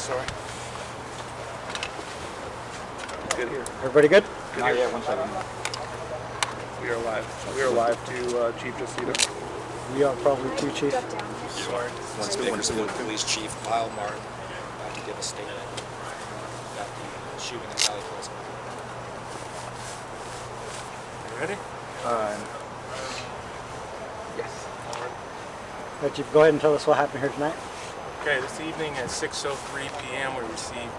sorry. Good here. Everybody good? Good here. 1 second. We are live. We are live to Chief Jacinto. We are probably too, Chief. Sorry. Once Bakersfield Police Chief Lyle Martin about to give a statement about the shooting at Valley Plaza. You ready? Yes. Chief, go ahead and tell us what happened here tonight. Okay, this evening at 6:03 p.m. we received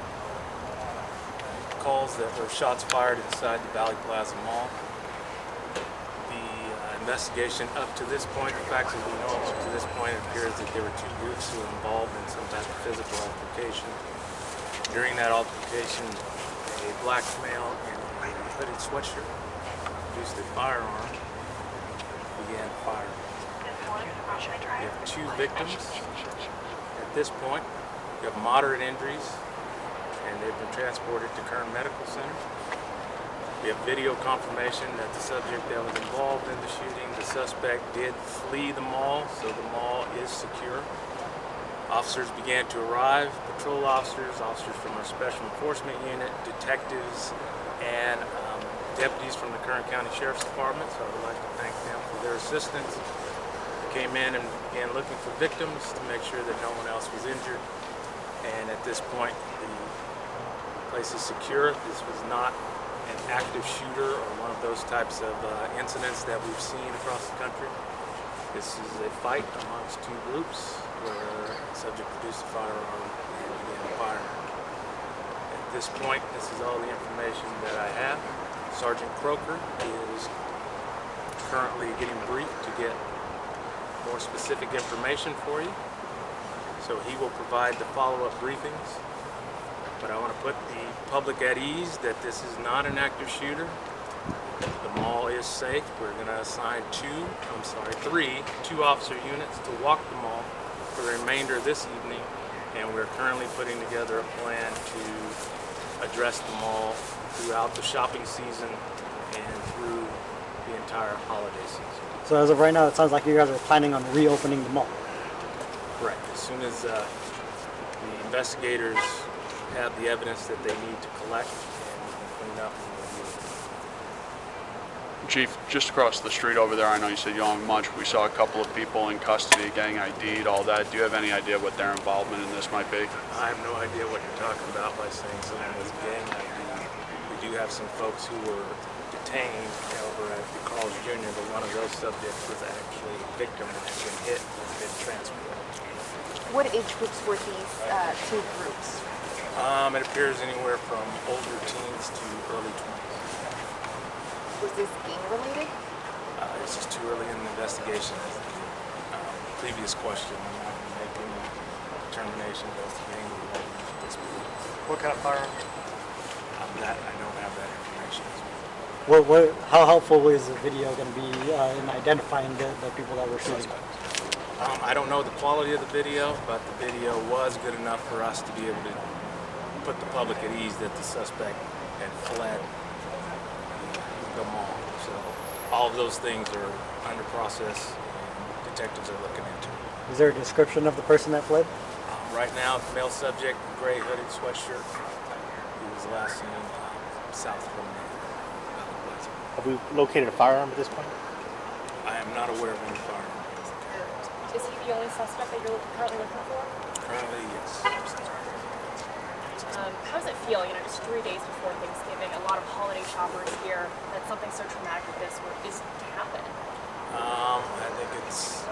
calls that there were shots fired inside the Valley Plaza Mall. The investigation up to this point, the facts as we know them up to this point, it appears that there were two groups who were involved in some type of physical altercation. During that altercation, a black male in a hooded sweatshirt produced a firearm, began firing. We have two victims. At this point, we have moderate injuries, and they've been transported to Kern Medical Center. We have video confirmation that the subject that was involved in the shooting, the suspect did flee the mall, so the mall is secure. Officers began to arrive, patrol officers, officers from our Special Enforcement Unit, detectives, and deputies from the Kern County Sheriff's Department, so I would like to thank them for their assistance. They came in and began looking for victims to make sure that no one else was injured, and at this point the place is secure. This was not an active shooter or one of those types of incidents that we've seen across the country. This is a fight amongst two groups where the subject produced a firearm and began firing. At this point, this is all the information that I have. Sergeant Croker is currently getting briefed to get more specific information for you. So he will provide the follow-up briefings. But I want to put the public at ease that this is not an active shooter. The mall is safe. We're going to assign three two-officer units to walk the mall for the remainder of this evening, and we're currently putting together a plan to address the mall throughout the shopping season and through the entire holiday season. So as of right now, it sounds like you guys are planning on reopening the mall. Correct. As soon as the investigators have the evidence that they need to collect and clean up and review. Chief, just across the street over there, I know you said you don't have much. We saw a couple of people in custody, gang ID'd, all that. Do you have any idea what their involvement in this might be? I have no idea what you're talking about by saying someone was gang ID. We do have some folks who were detained over at the Carl's Jr., but one of those subjects was actually a victim that had been hit and has been transported. What age groups were these two groups? It appears anywhere from older teens to early 20s. Was this gang related? It's just too early in the investigation. As the previous question, I'm not going to make any determination as to gang related at this point. What kind of firearm? I don't have that information as well. How helpful is the video going to be in identifying the people that were shooting? I don't know the quality of the video, but the video was good enough for us to be able to put the public at ease that the suspect had fled the mall. So all of those things are under process and detectives are looking into. Is there a description of the person that fled? Right now, male subject, gray hooded sweatshirt. He was last seen south from Valley Plaza. Have we located a firearm at this point? I am not aware of any firearm. Is he the only suspect that you're currently looking for? Currently, yes. How does it feel, just 3 days before Thanksgiving, a lot of holiday shoppers here, that something so traumatic like this is to happen? I think it's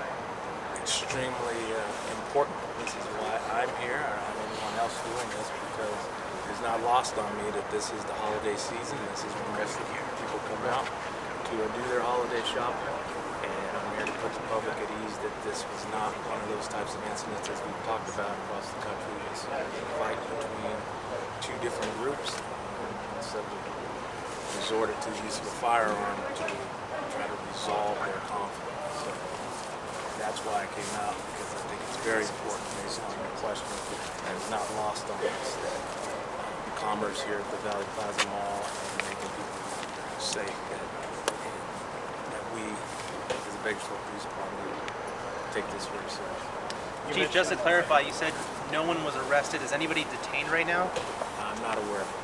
extremely important. This is why I'm here, or anyone else doing this, because it's not lost on me that this is the holiday season. This is when most of the people come out to do their holiday shopping. And I'm here to put the public at ease that this was not one of those types of incidents as we've talked about across the country. It's a fight between two different groups. The subject resorted to the use of a firearm to try to resolve their conflict. So that's why I came out, because I think it's very important based on your question. And it's not lost on us that the commerce here at the Valley Plaza Mall and making people safe, that we, as the Bakersfield Police Department, take this very seriously. Chief, just to clarify, you said no one was arrested. Is anybody detained right now? I'm not aware of it.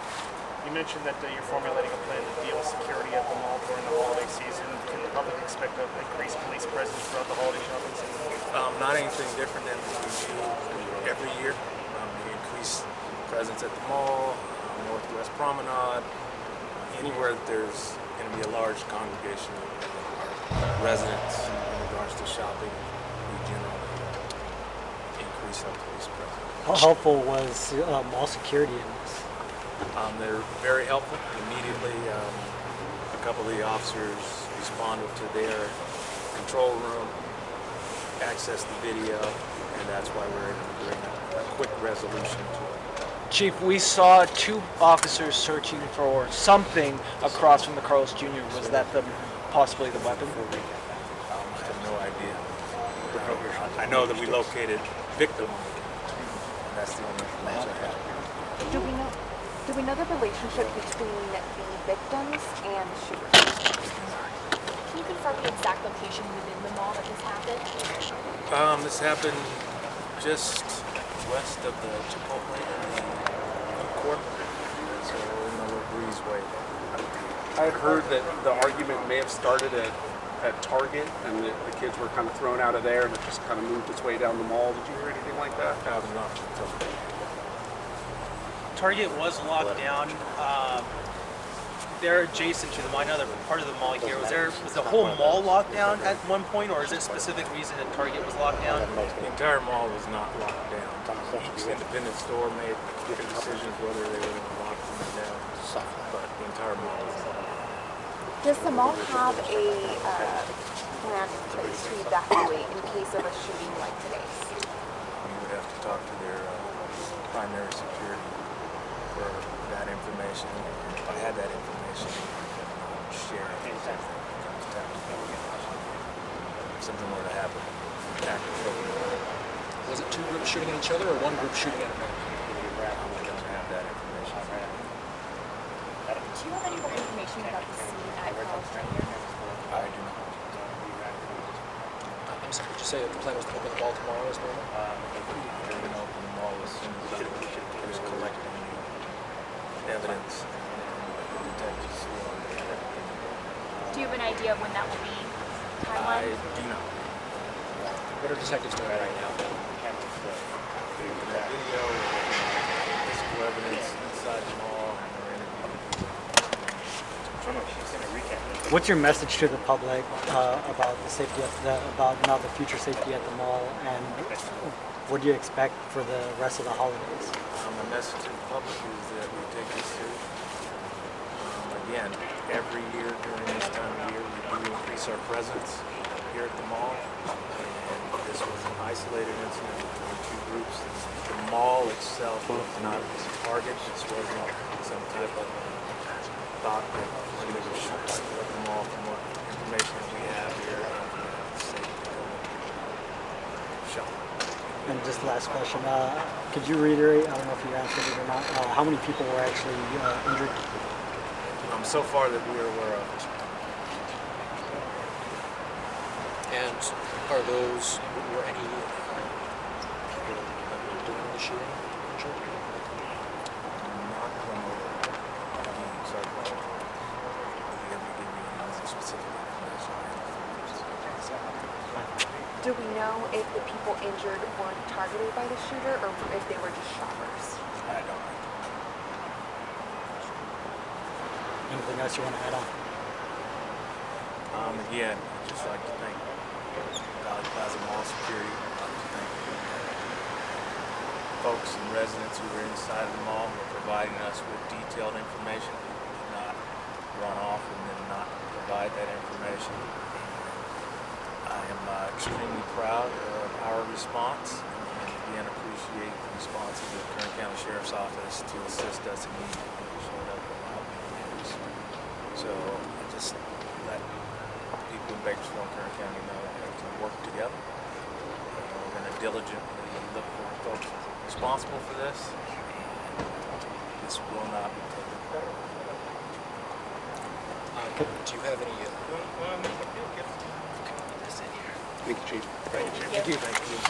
You mentioned that you're formulating a plan to deal with security at the mall during the holiday season. Can the public expect an increased police presence throughout the holiday shopping season? Not anything different than we do every year. We increase presence at the mall, Northwest Promenade, anywhere that there's going to be a large congregation of residents in regards to shopping. We generally increase our police presence. How helpful was mall security in this? They're very helpful. Immediately, a couple of the officers responded to their control room, accessed the video, and that's why we're able to bring a quick resolution to it. Chief, we saw 2 officers searching for something across from the Carlos Jr. Was that possibly the weapon? I have no idea. I know that we located victim. That's the only information I have. Do we know the relationship between the victims and the shooter? Can you confirm the exact location within the mall that this happened? This happened just west of the Chipotle in the food court, so in the little breezeway. I had heard that the argument may have started at Target, and the kids were kind of thrown out of there, and it just kind of moved its way down the mall. Did you hear anything like that? I have not. Target was locked down. They're adjacent to them. I know they're part of the mall here. Was the whole mall locked down at one point, or is it a specific reason that Target was locked down? The entire mall was not locked down. Each independent store made different decisions whether they were going to lock them down, but the entire mall was locked down. Does the mall have a plan in place to evacuate in case of a shooting like today's? You would have to talk to their primary security for that information. And if I had that information, I could share it. If something were to happen, act appropriately. Was it 2 groups shooting at each other or 1 group shooting at another? I don't have that information. Do you have any more information about the scene at Carlos Jr.? I do not. I'm sorry, did you say that the plan was to open the mall tomorrow as normal? We're going to open the mall as soon as we finish collecting evidence and detectives who are there. Do you have an idea of when that will be? I Timeline? do not. What are detectives doing right now? That video, physical evidence inside the mall, and we're interviewing. What's your message to the public about the safety about now the future safety at the mall, and what do you expect for the rest of the holidays? My message to the public is that we take this seriously. Again, every year during this time of year, we do increase our presence here at the mall. And this was an isolated incident between 2 groups. The mall itself was not a target. This wasn't some type of thought that somebody was shooting at the mall. From what information that we have here, shot. And just last question, could you reiterate, I don't know if you answered it or not, how many people were actually injured? So far that we are aware of. And are those, were any people doing the shooting injured? Not from sorry, we have to give you any specific information. Do we know if the people injured were targeted by the shooter or if they were just shoppers? I don't know. Anything else you want to add on? Again, I'd just like to thank Valley Plaza Mall Security. I'd like to thank folks and residents who were inside of the mall who are providing us with detailed information. We did not run off and then not provide that information. I am extremely proud of our response and again appreciate the response of the Kern County Sheriff's Office to assist us immediately. So I just let people in Bakersfield and Kern County know that to work together. We're going to diligently look for folks responsible for this. This will not be taken. Do you have any? Thank you, Chief. Thank you.